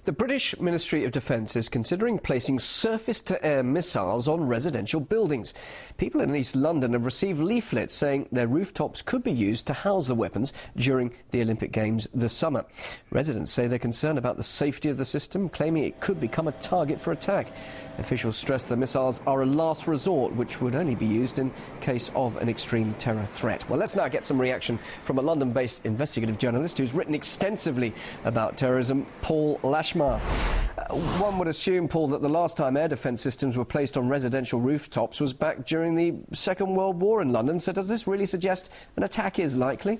The British Ministry of Defence is considering placing surface-to-air missiles on residential buildings. People in East London have received leaflets saying their rooftops could be used to house the weapons during the Olympic Games this summer. Residents say they're concerned about the safety of the system, claiming it could become a target for attack. Officials stress the missiles are a last resort, which would only be used in case of an extreme terror threat. Well, let's now get some reaction from a London-based investigative journalist who's written extensively about terrorism, Paul Lashmar. One would assume, Paul, that the last time air defence systems were placed on residential rooftops was back during the Second World War in London. So does this really suggest an attack is likely?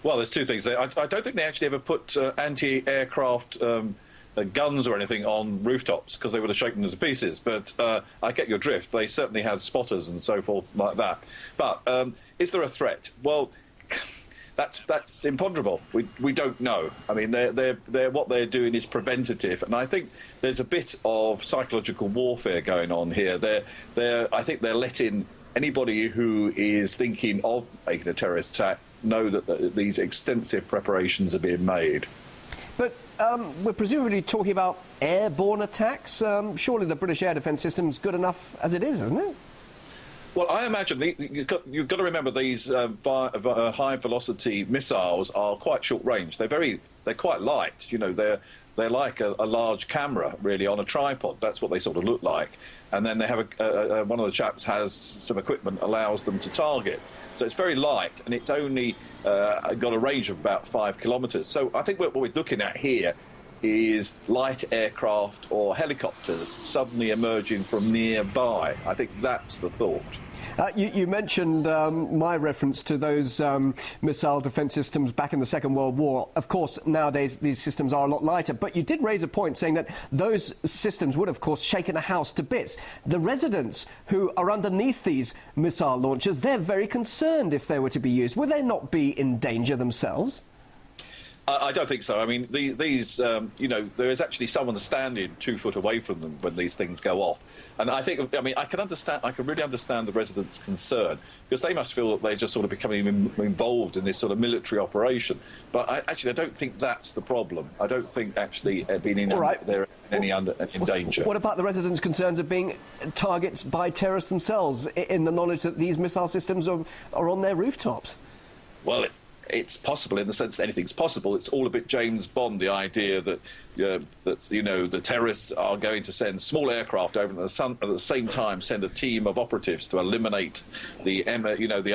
Well, there's two things. I don't think they actually ever put anti-aircraft guns or anything on rooftops, because they would have shaken them to pieces. But I get your drift. They certainly had spotters and so forth like that. But is there a threat? Well, that's imponderable. We don't know. I mean, what they're doing is preventative, and I think there's a bit of psychological warfare going on here. I think they're letting anybody who is thinking of making a terrorist attack know that these extensive preparations are being made. But we're presumably talking about airborne attacks. Surely the British air defence system is good enough as it is, isn't it? Well, I imagine you've got to remember these high-velocity missiles are quite short range. They're quite light. You know, they're like a large camera, really, on a tripod. That's what they sort of look like. And then they have one of the chaps has some equipment allows them to target. So it's very light, and it's only got a range of about 5 kilometres. So I think what we're looking at here is light aircraft or helicopters suddenly emerging from nearby. I think that's the thought. You mentioned my reference to those missile defence systems back in the Second World War. Of course, nowadays these systems are a lot lighter, but you did raise a point saying that those systems would, of course, shaken a house to bits. The residents who are underneath these missile launchers, they're very concerned if they were to be used. Would they not be in danger themselves? I don't think so. I mean, you know, there is actually someone standing 2 foot away from them when these things go off. And I think, I mean, I can really understand the residents' concern, because they must feel that they're just sort of becoming involved in this sort of military operation. But I don't think that's the problem. I don't think actually being in they're in danger. What about the residents' concerns of being targets by terrorists themselves, in the knowledge that these missile systems are on their rooftops? Well, it's possible in the sense that anything's possible. It's all a bit James Bond, the idea that you know, the terrorists are going to send small aircraft over and at the same time send a team of operatives to eliminate the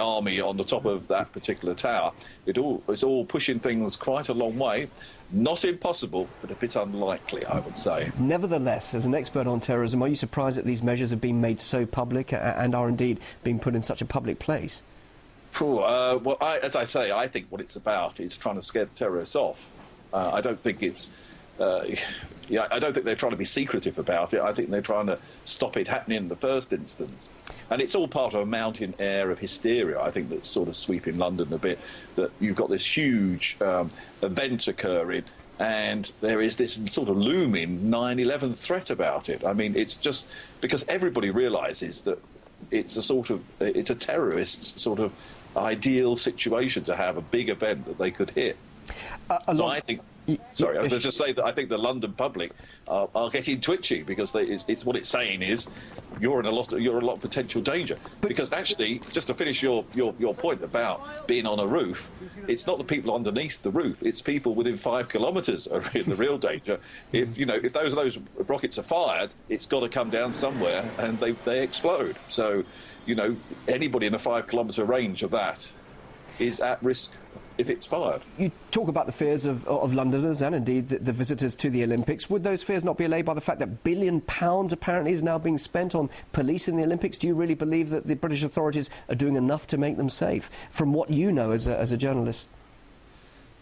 army on the top of that particular tower. It's all pushing things quite a long way. Not impossible, but a bit unlikely, I would say. Nevertheless, as an expert on terrorism, are you surprised that these measures have been made so public and are indeed being put in such a public place? Well, as I say, I think what it's about is trying to scare the terrorists off. I don't think it's, I don't think they're trying to be secretive about it. I think they're trying to stop it happening in the first instance. And it's all part of a mounting air of hysteria, I think, that's sort of sweeping London a bit, that you've got this huge event occurring, and there is this sort of looming 9/11 threat about it. I mean, it's just because everybody realises that it's a terrorist's sort of ideal situation to have a big event that they could hit. So I think, sorry, I was just say that I think the London public are getting twitchy, because it's what it's saying is you're in a lot of potential danger. Because actually, just to finish your point about being on a roof, it's not the people underneath the roof, it's people within 5 kilometres are in the real danger. If those rockets are fired, it's got to come down somewhere, and they explode. So, you know, anybody in a 5 kilometre range of that is at risk if it's fired. You talk about the fears of Londoners and indeed the visitors to the Olympics. Would those fears not be allayed by the fact that £1 billion apparently is now being spent on policing the Olympics? Do you really believe that the British authorities are doing enough to make them safe, from what you know as a journalist?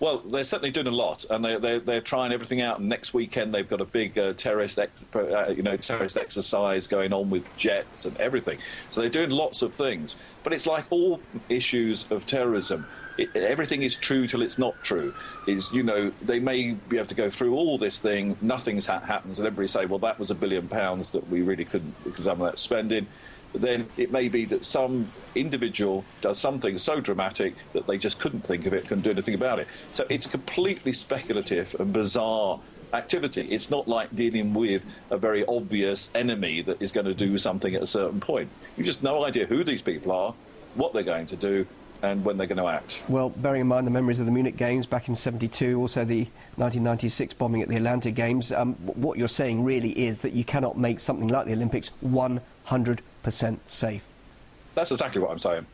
Well, they're certainly doing a lot, and they're trying everything out. And next weekend they've got a big terrorist exercise going on with jets and everything. So they're doing lots of things. But it's like all issues of terrorism. Everything is true till it's not true. They may be able to go through all this thing, nothing happens, and everybody say, well, that was £1 billion that we really couldn't have done that spending. But then it may be that some individual does something so dramatic that they just couldn't think of it, couldn't do anything about it. So it's completely speculative and bizarre activity. It's not like dealing with a very obvious enemy that is going to do something at a certain point. You just no idea who these people are, what they're going to do, and when they're going to act. Well, bearing in mind the memories of the Munich Games back in '72, also the 1996 bombing at the Atlanta Games, what you're saying really is that you cannot make something like the Olympics 100% safe. That's exactly what I'm saying.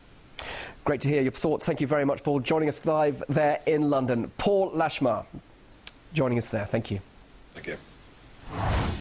Great to hear your thoughts. Thank you very much for joining us live there in London. Paul Lashmar joining us there. Thank you. Thank you.